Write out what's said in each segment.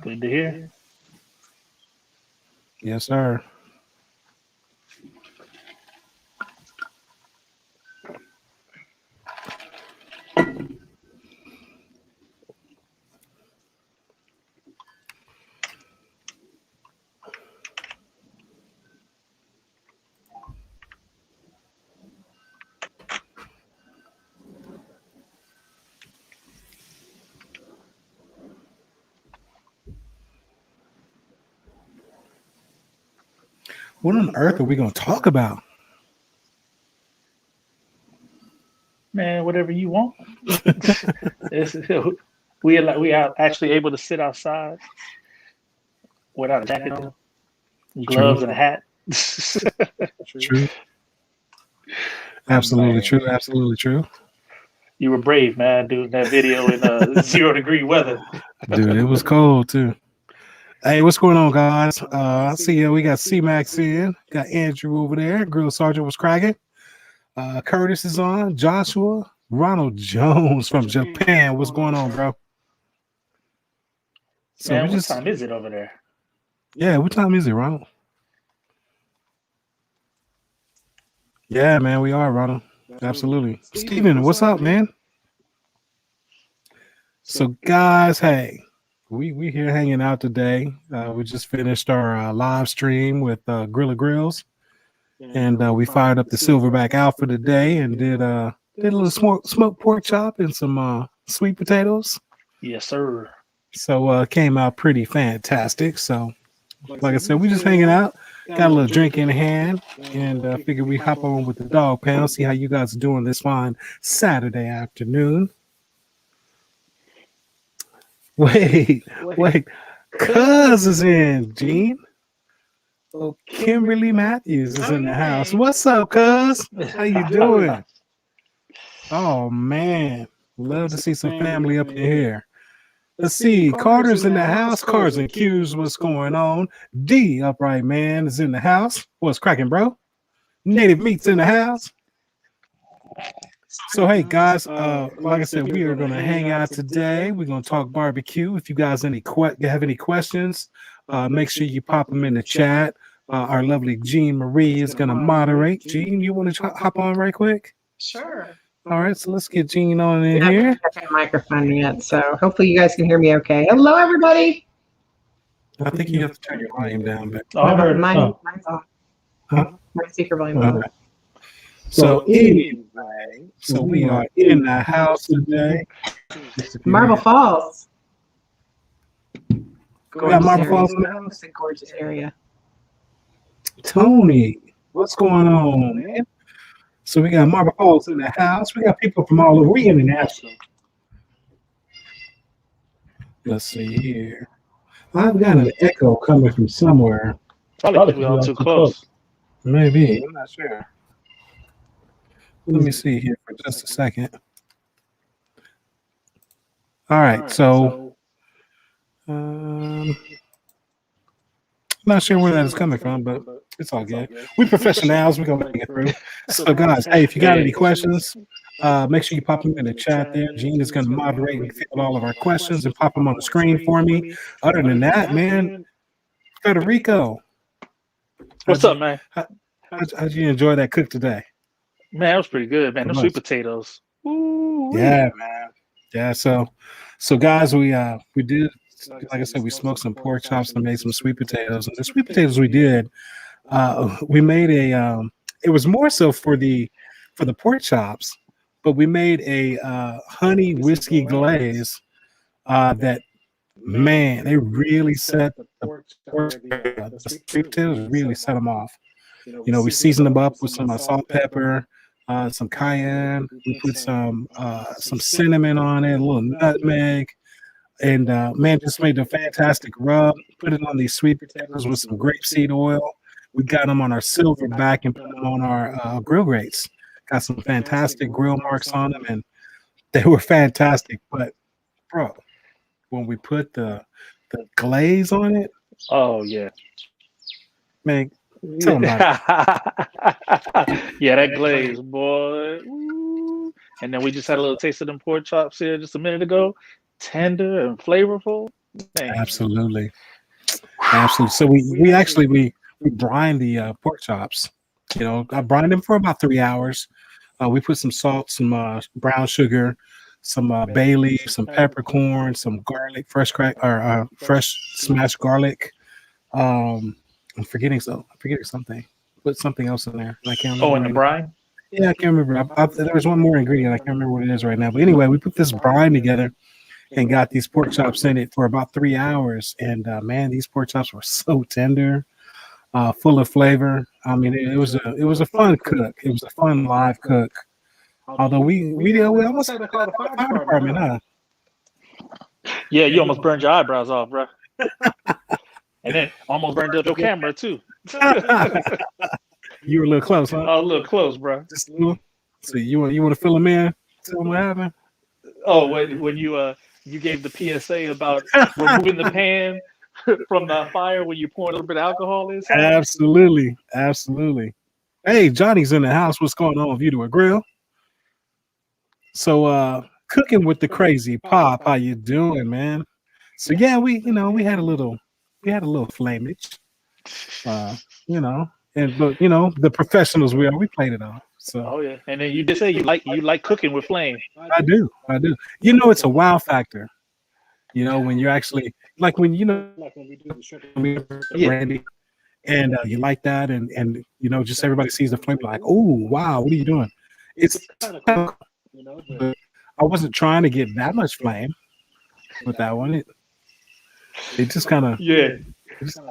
Good to hear. Yes, sir. What on earth are we going to talk about? Man, whatever you want. We are actually able to sit outside without a jacket on, gloves, and a hat. True. Absolutely true. Absolutely true. You were brave, man, doing that video in 0-degree weather. Dude, it was cold too. Hey, what's going on, guys? I see we got C-Max in, got Andrew over there, Grill Sergeant was cracking. Curtis is on, Joshua, Ronald Jones from Japan. What's going on, bro? So man, what time is it over there? Yeah, what time is it, Ronald? Yeah, man, we are, Ronald. Absolutely. Steven, what's up, man? So, guys, hey, we here hanging out today. We just finished our live stream with GrillZz, and we fired up the Silverback Alpha today and did a little smoked pork chop and some sweet potatoes. Yes, sir. So it came out pretty fantastic. So, like I said, we just hanging out. Got a little drink in hand, and figured we hop on with the dog panel, see how you guys are doing this fine Saturday afternoon. Wait, Cuz is in, Gene. Oh, Kimberly Matthews is in the house. What's up, Cuz? How you doing? Oh, man. Love to see some family up in here. Let's see. Carter's in the house. Cars and Q's. What's going on? D, Upright Man, is in the house. What's cracking, bro? Native Meat's in the house. So, hey, guys, like I said, we are going to hang out today. We're going to talk barbecue. If you guys have any questions, make sure you pop them in the chat. Our lovely Jean Marie is going to moderate. Jean, you want to hop on right quick? Sure. All right, so let's get Jean on in here. I haven't touched my microphone yet, so hopefully you guys can hear me okay. Hello, everybody. I think you have to turn your volume down. But mine's off. My speaker volume off. Okay. So anyway, we are in the house today. Marble Falls. We got Marble Falls in the house. It's a gorgeous area. Tony, what's going on, man? So we got Marble Falls in the house. We got people from all over. We international. Let's see here. I've got an echo coming from somewhere. Probably we're all too close. Maybe. I'm not sure. Let me see here for just a second. All right, so not sure where that is coming from, but it's all good. We professionals. We're going to make it through. So, guys, hey, if you got any questions, make sure you pop them in the chat there. Gene is going to moderate and field all of our questions and pop them on the screen for me. Other than that, man, Federico. What's up, man? How'd you enjoy that cook today? Man, that was pretty good, man. Those sweet potatoes. Ooh, yeah, man. Yeah, so guys, we did, like I said, we smoked some pork chops and made some sweet potatoes. And the sweet potatoes we did, we made it was more so for the pork chops, but we made a honey whiskey glaze that, man, they really set the sweet potatoes really set them off. You know, we seasoned them up with some salt, pepper, some cayenne. We put some cinnamon on it, a little nutmeg, and man, just made a fantastic rub. Put it on these sweet potatoes with some grapeseed oil. We got them on our silverback and put them on our grill grates. Got some fantastic grill marks on them, and they were fantastic. But bro, when we put the glaze on it, oh yeah, man. Tell yeah, that glaze, boy. Ooh. And then we just had a little taste of them pork chops here just a minute ago. Tender and flavorful. Absolutely. Absolutely. So we actually we brine the pork chops. You know, I brined them for about 3 hours. We put some salt, some brown sugar, some bay leaf, some peppercorn, some garlic, fresh smashed garlic. I'm forgetting something. Put something else in there. I can't remember. Oh, in the brine? Yeah, I can't remember. There was one more ingredient. I can't remember what it is right now. But anyway, we put this brine together and got these pork chops in it for about 3 hours. And man, these pork chops were so tender, full of flavor. I mean, it was a fun cook. It was a fun live cook. Although we almost had to call the fire department, huh? Yeah, you almost burned your eyebrows off, bro. And then almost burned up your camera too. You were a little close, huh? Oh, a little close, bro. Just a little. So you want to fill them in? Tell them what happened. Oh, when you gave the PSA about removing the pan from the fire when you pour a little bit of alcohol inside? Absolutely. Hey, Johnny's in the house. What's going on with you to a grill? So cooking with the crazy pop, how you doing, man? So yeah, we had a little flamage. But the professionals we played it on. So oh yeah. And then you did say you like cooking with flame. I do. It's a wow factor. When you're actually like when we do the shrimp brandy, and you like that, and just everybody sees the flame like, oh wow, what are you doing? It's kind of but I wasn't trying to get that much flame with that one. It just kind of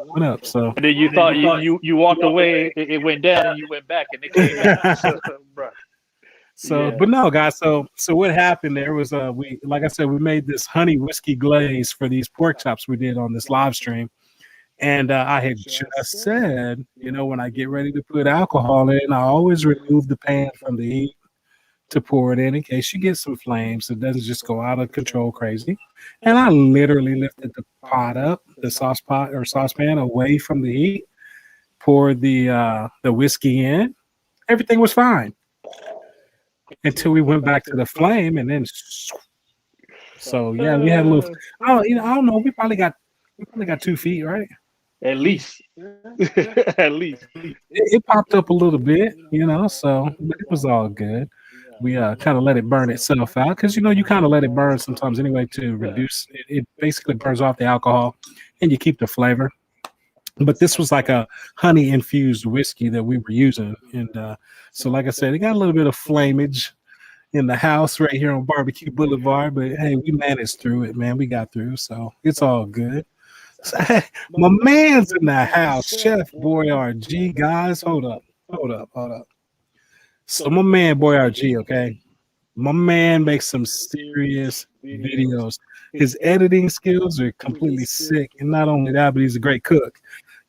went up. So and then you thought you walked away, it went down, and you went back, and it came back. But no, guys. So what happened there was like I said, we made this honey whiskey glaze for these pork chops we did on this live stream, and I had just said, when I get ready to put alcohol in, I always remove the pan from the heat to pour it in case you get some flames. It doesn't just go out of control crazy. And I literally lifted the pot up, the saucepan away from the heat, poured the whiskey in. Everything was fine until we went back to the flame, and then so yeah, we had a little. I don't know. We probably got 2 feet, right? At least. At least. It popped up a little bit, so but it was all good. We kind of let it burn itself out because you kind of let it burn sometimes anyway to reduce it basically burns off the alcohol and you keep the flavor. But this was like a honey infused whiskey that we were using, and so like I said, it got a little bit of flamage in the house right here on Barbeque Boulevard, but hey, we managed through it, man. We got through, so it's all good. So, hey, my man's in the house, Chef Boyardee. Guys, hold up. So my man Boyardee, okay? My man makes some serious videos. His editing skills are completely sick. And not only that, but he's a great cook.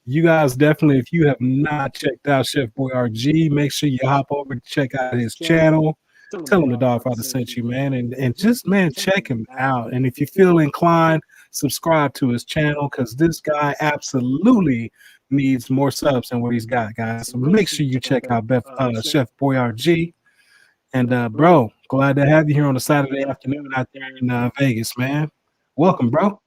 You guys definitely, if you have not checked out Chef Boyardee, make sure you hop over to check out his channel. Tell him the Dawgfatha sent you, man. And just, man, check him out. And if you feel inclined, subscribe to his channel because this guy absolutely needs more subs than what he's got, guys. So make sure you check out Chef Boyardee. And bro, glad to have you here on a Saturday afternoon out there in Vegas, man. Welcome, bro.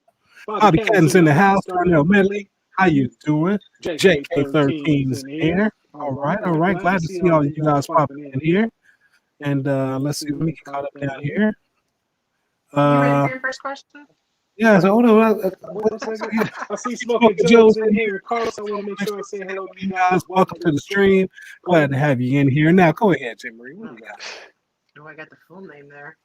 Bobby Catton's in the house. Darnell Medley, how you doing? JK13's in here. All right. Glad to see all you guys popping in here. And let's see, let me get caught up down here. You ready for your first question? Yeah, so hold on. I see Smoking Joe's in here. Carlos, I want to make sure I say hello to you guys. Welcome to the stream. Glad to have you in here. Now, go ahead, Jim Marie. What do you got? Oh, I got the full name there.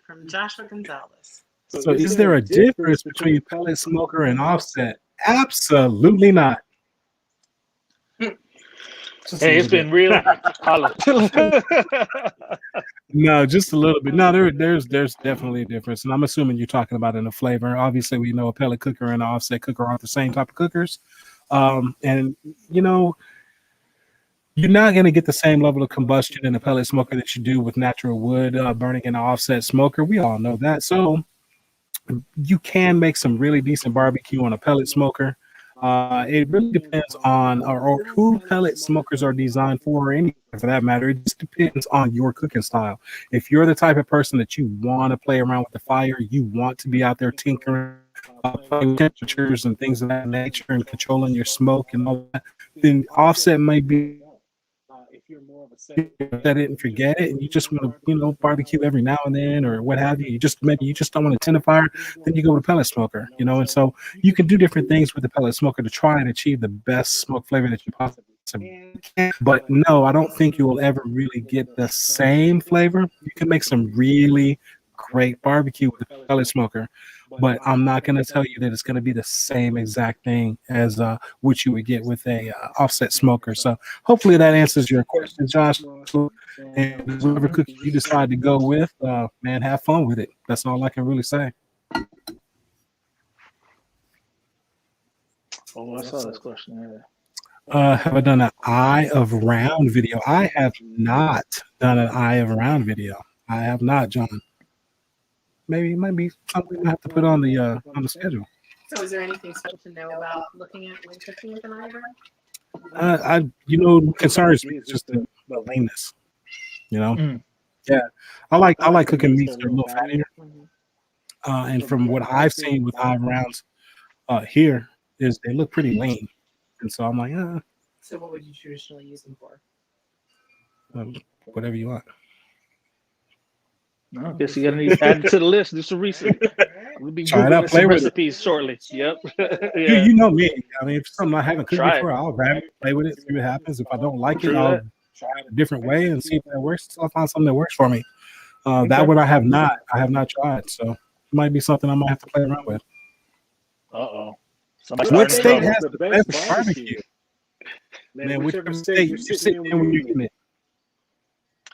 From Joshua Gonzalez. So is there a difference between pellet smoker and offset? Absolutely not. Hey, it's been real. No, just a little bit. No, there's definitely a difference, and I'm assuming you're talking about in the flavor. Obviously, we know a pellet cooker and an offset cooker aren't the same type of cookers, and you're not going to get the same level of combustion in a pellet smoker that you do with natural wood burning in an offset smoker. We all know that. So you can make some really decent barbecue on a pellet smoker. It really depends on or who pellet smokers are designed for, or any for that matter. It just depends on your cooking style. If you're the type of person that you want to play around with the fire, you want to be out there tinkering, playing with temperatures and things of that nature, and controlling your smoke and all that, then offset might be. If you're more of a Set it and forget it, and you just want to, barbecue every now and then or what have you. Maybe you just don't want to tend a fire, then you go with a pellet smoker, and so you can do different things with the pellet smoker to try and achieve the best smoke flavor that you possibly can. But no, I don't think you will ever really get the same flavor. You can make some really great barbecue with a pellet smoker, but I'm not going to tell you that it's going to be the same exact thing as what you would get with a offset smoker. So hopefully that answers your question, Josh. And whatever cookie you decide to go with, man, have fun with it. That's all I can really say. Oh, I saw this question. Have I done an eye of round video? I have not done an eye of round video. I have not, John. Maybe it might be something I have to put on the schedule. So is there anything special to know about looking at when cooking with an iron? Concerns me is just the leanness. Mm. Yeah, I like cooking meats that are a little fattier. And from what I've seen with eye rounds here is they look pretty lean, and so I'm like, So what would you traditionally use them for? Whatever you want. No, I guess you gotta need to add it to the list. Do some research. We'll be Try it out, googling play some with it. recipes shortly. Yep. Yeah. You know me. I mean, if it's something I haven't cooked Try it. before, I'll grab it, play with it, see what happens. If I don't like True it, I'll that. try it a different way and see if that works. So I'll find something that works for me. That one I have not tried. So it might be something I might have to play around with. Uh-oh. What state has the best barbecue? Man, whichever state you're sitting in when you're eating it.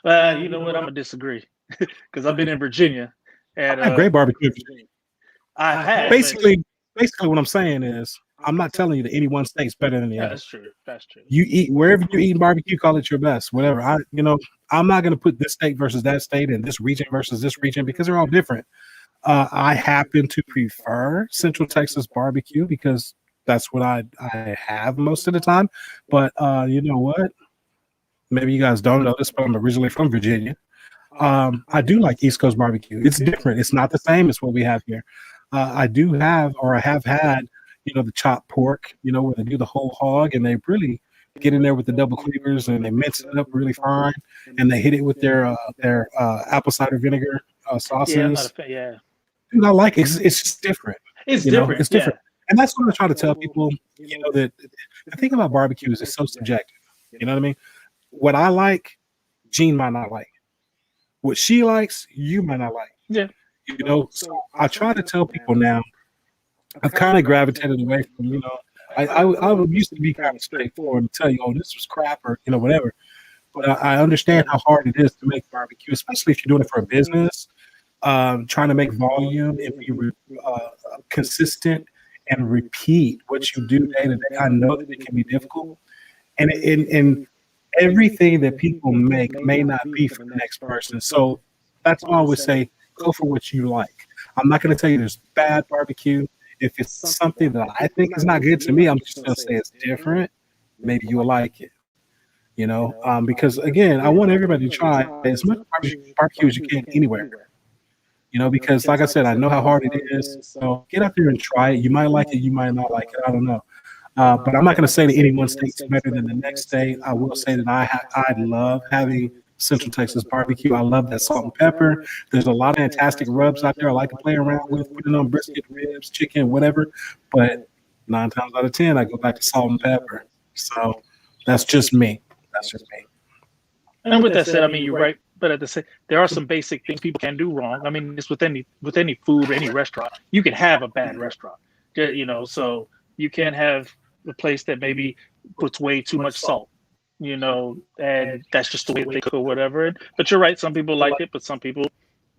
You know what? I'm gonna disagree because I've been in Virginia, and I have great barbecue. I have Basically, what I'm saying is, I'm not telling you that any one state's better than the other. That's true. That's true. You eat wherever you eat barbecue, call it your best. Whatever. I'm not going to put this state versus that state and this region versus this region because they're all different. I happen to prefer Central Texas barbecue because that's what I have most of the time. But you know what? Maybe you guys don't know this, but I'm originally from Virginia. I do like East Coast barbecue. It's different. It's not the same as what we have here. I have had, the chopped pork, where they do the whole hog and they really get in there with the double cleavers and they mince it up really fine and they hit it with their apple cider vinegar sauces. Yeah. Dude, I like it. It's just different. It's different. It's different. And that's what I try to tell people, that the thing about barbecue is it's so subjective. You know what I mean? What I like, Jean might not like. What she likes, you might not like. Yeah. So I try to tell people now, I've kind of gravitated away from, I used to be kind of straightforward and tell you, oh, this was crap or, whatever. But I understand how hard it is to make barbecue, especially if you're doing it for a business, trying to make volume and be consistent and repeat what you do day to day. I know that it can be difficult. And everything that people make may not be for the next person. So that's why I always say, go for what you like. I'm not going to tell you there's bad barbecue. If it's something that I think is not good to me, I'm just going to say it's different. Maybe you'll like it, because again, I want everybody to try as much barbecue as you can anywhere, because like I said, I know how hard it is. So get out there and try it. You might like it. You might not like it. I don't know. But I'm not going to say that any one state's better than the next state. I will say that I love having Central Texas barbecue. I love that salt and pepper. There's a lot of fantastic rubs out there I like to play around with, putting on brisket, ribs, chicken, whatever. But 9 times out of 10, I go back to salt and pepper. So that's just me. And with that said, I mean, you're right. But at the same, there are some basic things people can do wrong. I mean, it's with any food or any restaurant. You can have a bad restaurant, so you can have a place that maybe puts way too much salt, and that's just the way they cook or whatever. But you're right. Some people like it, but some people,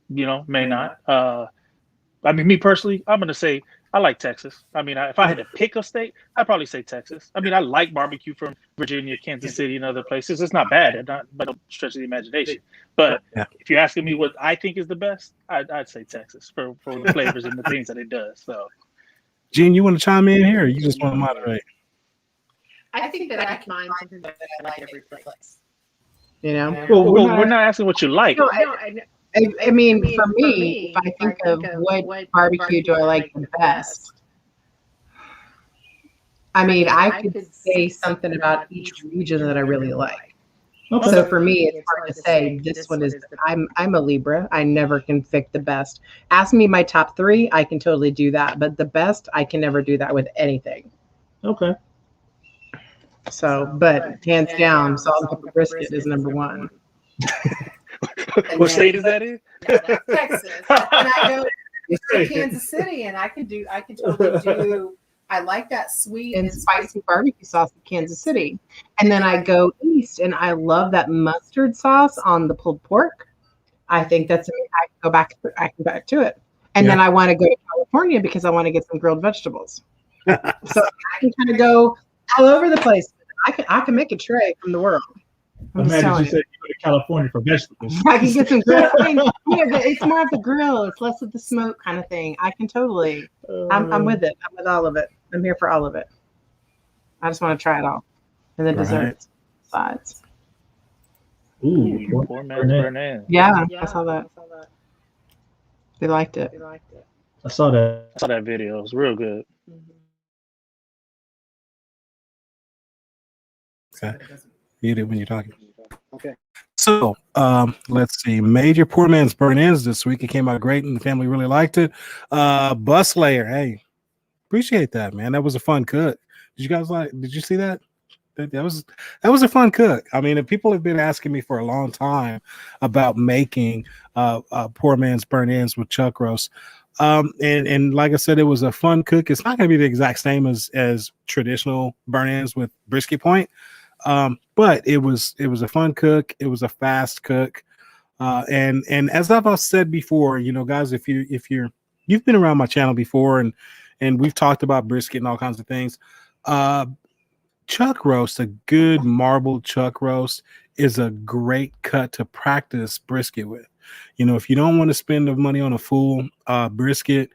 may not. I mean, me personally, I'm going to say I like Texas. I mean, if I had to pick a state, I'd probably say Texas. I mean, I like barbecue from Virginia, Kansas City, and other places. It's not bad, but don't stretch the imagination. But if you're asking me what I think is the best, I'd say Texas for the flavors and the things that it does. So, Gene, you want to chime in here, or you just want to moderate? I think that I can find something that I like every place. You know, Well, we're not asking what you like. No, I mean, for me, if I think of what barbecue do I like the best, I mean, I could say something about each region that I really like. Okay. So for me, it's hard to say this one is. I'm a Libra. I never can pick the best. Ask me my top 3, I can totally do that. But the best, I can never do that with anything. Okay. So, but hands down, salt and pepper brisket is number 1. What state is that in? Texas. And I go to Kansas City, and I can totally do. I like that sweet and spicy barbecue sauce in Kansas City. And then I go east, and I love that mustard sauce on the pulled pork. I think that's, I can go back to it. And then I want to go to California because I want to get some grilled vegetables. So I can kind of go all over the place. I can make a tray from the world. Imagine you said you go to California for vegetables. I can get some grill. I mean, it's more of the grill. It's less of the smoke kind of thing. I can totally. I'm with it. I'm with all of it. I'm here for all of it. I just want to try it all. And the desserts, sides. Ooh, Poor man's Bernese. Yeah, I saw that. They liked it. I saw that. I saw that video. It was real good. Okay. Muted when you're talking. Okay. So let's see. Major poor man's burn ends this week. It came out great and the family really liked it. Bus layer. Hey, appreciate that, man. That was a fun cook. Did you see that? That was a fun cook. I mean, people have been asking me for a long time about making poor man's burn ends with chuck roast. And like I said, it was a fun cook. It's not going to be the exact same as traditional burn ends with brisket point. But it was a fun cook. It was a fast cook. And as I've said before, you know, guys, if you've been around my channel before and we've talked about brisket and all kinds of things, chuck roast, a good marbled chuck roast is a great cut to practice brisket with. You know, if you don't want to spend the money on a full brisket,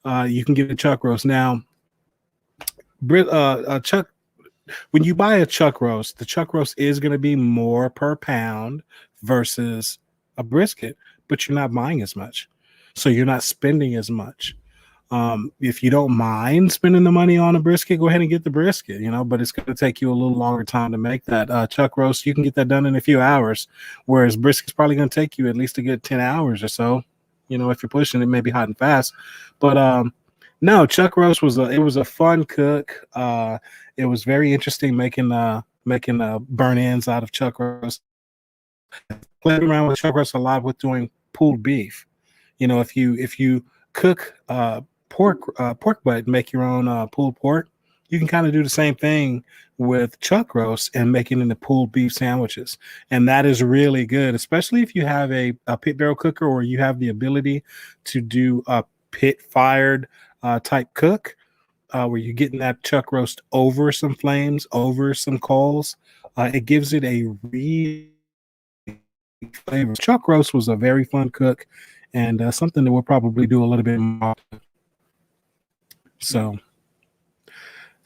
you can get a chuck roast. Now, when you buy a chuck roast, the chuck roast is going to be more per pound versus a brisket, but you're not buying as much. So you're not spending as much. If you don't mind spending the money on a brisket, go ahead and get the brisket, you know, but it's going to take you a little longer time to make that. Chuck roast, you can get that done in a few hours, whereas brisket's probably going to take you at least a good 10 hours or so. You know, if you're pushing it, maybe hot and fast. But no, chuck roast was a fun cook. It was very interesting making burn ends out of chuck roast. Played around with chuck roast a lot with doing pulled beef. You know, if you cook pork butt, make your own pulled pork, you can kind of do the same thing with chuck roast and make it into pulled beef sandwiches. And that is really good, especially if you have a pit barrel cooker or you have the ability to do a pit fired type cook where you're getting that chuck roast over some flames, over some coals. It gives it a real flavor. Chuck roast was a very fun cook and something that we'll probably do a little bit more. So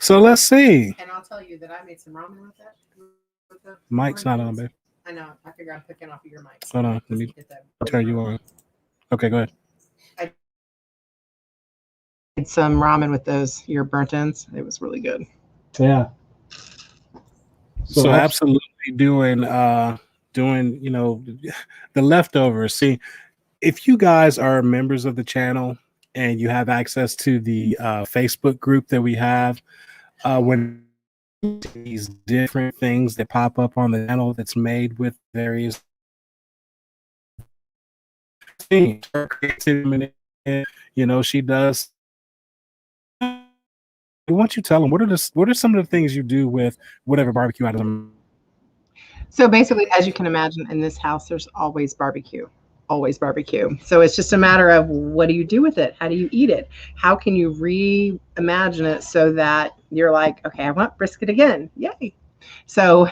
let's see. And I'll tell you that I made some ramen with that. Mic's not on, babe. I know. I figure I'm picking off of your mic. Hold on. Let me turn you on. Okay, go ahead. I did some ramen with your burnt ends. It was really good. Yeah. So absolutely doing you know, the leftovers. See, if you guys are members of the channel and you have access to the Facebook group that we have, when these different things that pop up on the channel that's made with various things, her creativity, you know, she does. Why don't you tell them what are some of the things you do with whatever barbecue item? So basically, as you can imagine, in this house, there's always barbecue. Always barbecue. So it's just a matter of what do you do with it? How do you eat it? How can you reimagine it so that you're like, okay, I want brisket again. Yay. So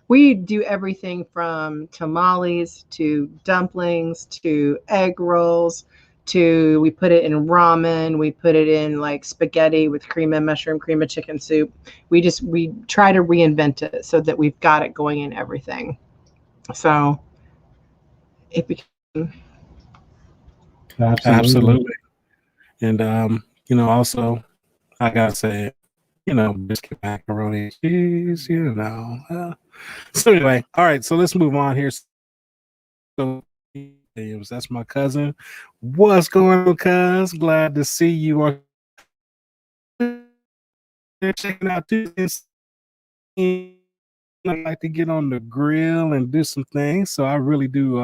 we do everything from tamales to dumplings to egg rolls to, we put it in ramen, we put it in like spaghetti with cream of mushroom, cream of chicken soup. We try to reinvent it so that we've got it going in everything. So it became Absolutely. And also I gotta say, biscuit macaroni cheese, so anyway, all right, so let's move on here. So that's my cousin. What's going on, cuz? Glad to see you on checking out this. I like to get on the grill and do some things, so I really do.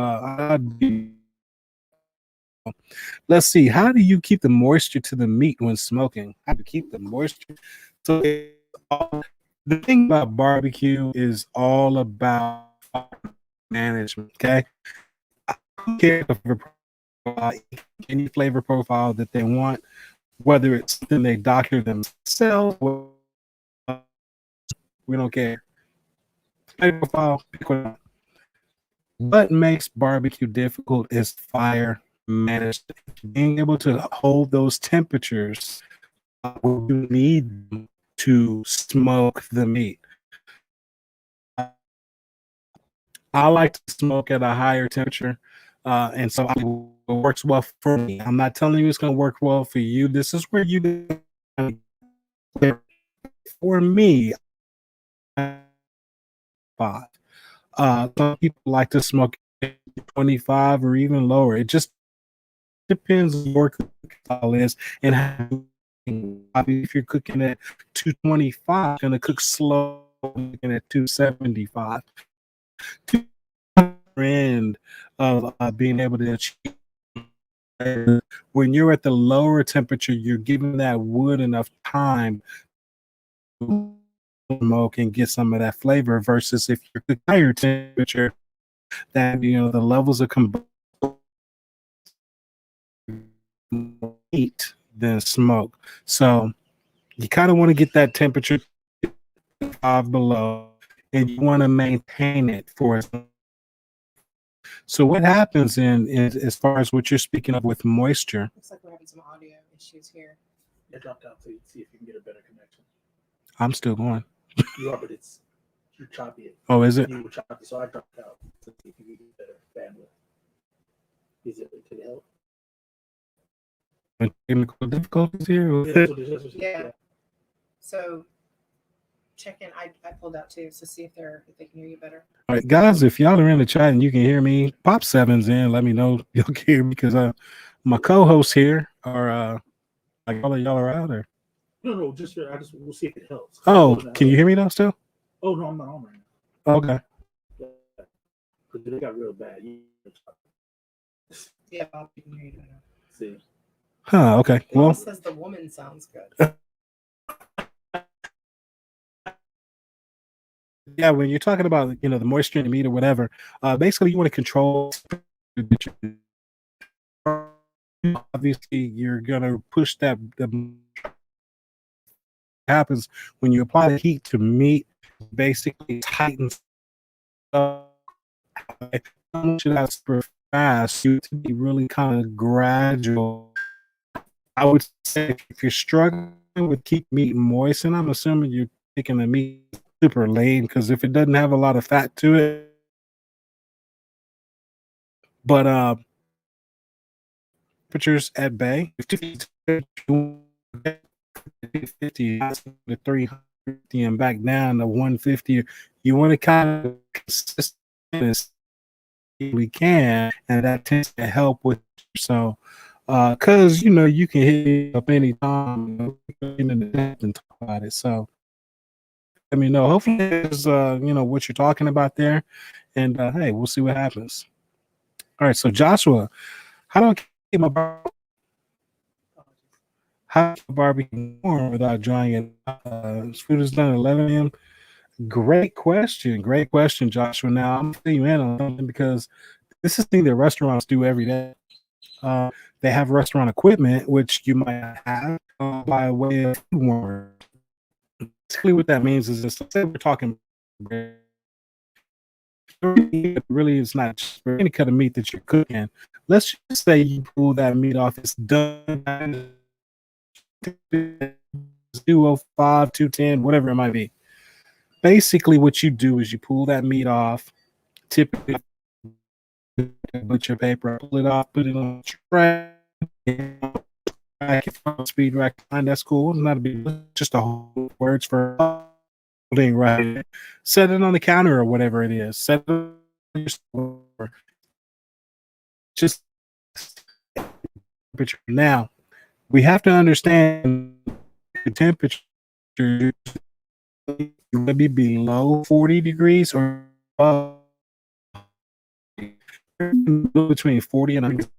Let's see. How do you keep the moisture to the meat when smoking? How to keep the moisture? So the thing about barbecue is all about management. Okay, I don't care any flavor profile that they want, whether it's something they doctor themselves. We don't care. Flavor profile, pick one up. What makes barbecue difficult is fire management. Being able to hold those temperatures where you need to smoke the meat. I like to smoke at a higher temperature, and so it works well for me. I'm not telling you it's going to work well for you. This is where you, for me, 5. Some people like to smoke 25 or even lower. It just depends on your cooking style is and how. If you're cooking at 225, you're going to cook slow, at 275. End of being able to achieve. When you're at the lower temperature, you're giving that wood enough time to smoke and get some of that flavor. Versus if you're at higher temperature, that the levels of combustion heat than smoke. So you kind of want to get that temperature 5 below, and you want to maintain it for. So what happens as far as what you're speaking of with moisture? Looks like we're having some audio issues here. I dropped out to see if you can get a better connection. I'm still going. You are, but you're choppy. Oh, is it? You were choppy, so I dropped out to see if you can get better bandwidth. Is it to help? Technical difficulties here. Yeah. So check in. I pulled out too, so see if they can hear you better. All right, guys, if y'all are in the chat and you can hear me, pop 7s in. Let me know y'all can hear me, because my co-hosts here are like all of y'all are out there. No, we'll see if it helps. Oh, can you hear me now still? Oh no, I'm not on right now. Okay. Because they got real bad. Yeah, Bob, you can hear you better. See. Huh, okay. Well, says the woman sounds good. Yeah, when you're talking about the moisture in the meat or whatever, basically you want to control. Obviously, you're gonna push that. Happens when you apply the heat to meat, basically tightens up. I don't want you to super fast. You to be really kind of gradual. I would say if you're struggling with keep meat moist, and I'm assuming you're taking the meat super lean, because if it doesn't have a lot of fat to it, but temperatures at bay, 50 to 350 and back down to 150, you want to kind of consistent as we can, and that tends to help with. So because you can hit it up anytime and talk about it. So let me know. Hopefully it's what you're talking about there, and hey, we'll see what happens. All right, so Joshua, how do I keep my barbecue warm without drying it? This food is done at 11 a.m. Great question, Joshua. Now I'm gonna fill you in on something, because this is the thing that restaurants do every day. They have restaurant equipment, which you might have by way of food warmer. Basically, what that means is this: say we're talking really, it's not just for any cut of meat that you're cooking, Let's just say you pull that meat off. It's done. 205, 210, whatever it might be. Basically, what you do is you pull that meat off, typically butcher paper, pull it off, put it on a tray, speed rack. That's cool. It's not a big, just a whole words for holding right. Set it on the counter or whatever it is. Set it on your store. Just temperature. Now, we have to understand the temperature will be below 40 degrees or above, between 40 and 100.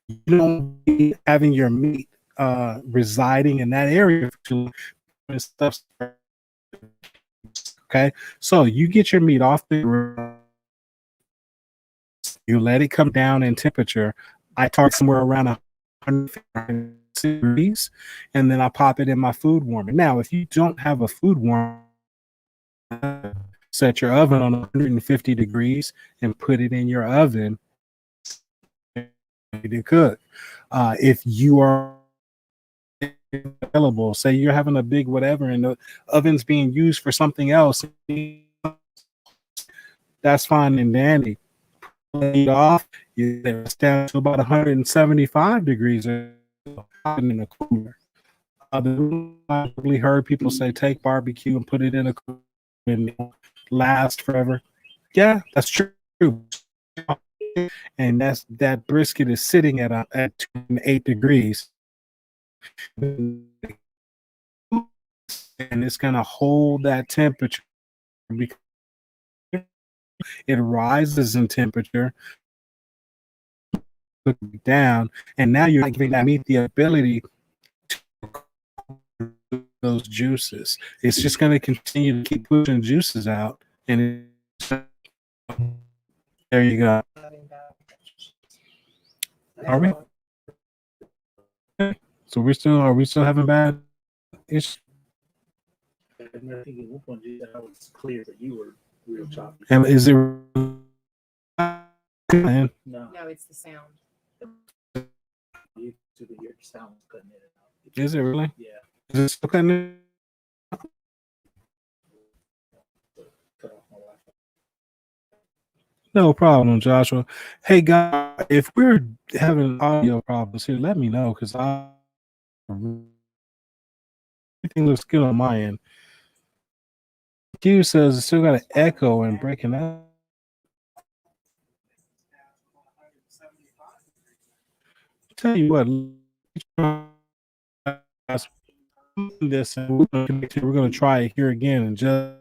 You don't be having your meat residing in that area for stuff. Okay, so you get your meat off the grill, you let it come down in temperature. I target somewhere around 100 degrees, and then I pop it in my food warmer. Now, if you don't have a food warmer, set your oven on 150 degrees and put it in your oven to cook. If you are available, say you're having a big whatever and the oven's being used for something else, that's fine and dandy. Pull it off, it's down to about 175 degrees in the cooler. I've really heard people say take barbecue and put it in a cooler and it won't last forever. Yeah, that's true. And that brisket is sitting at 8 degrees. And it's going to hold that temperature because it rises in temperature down, and now you're giving that meat the ability to those juices. It's just going to continue to keep pushing juices out, and there you go. Are we? So are we still having bad issues? I think at one point I was clear that you were real choppy. And is it? No, it's the sound. Your sound was cutting it out. Is it really? Yeah. Is it still cutting it? Cut off my Wi-Fi. No problem, Joshua. Hey, guys, if we're having audio problems here, let me know because everything looks good on my end. Q says it's still got an echo and breaking up. Tell you what, this and we're going to try it here again and just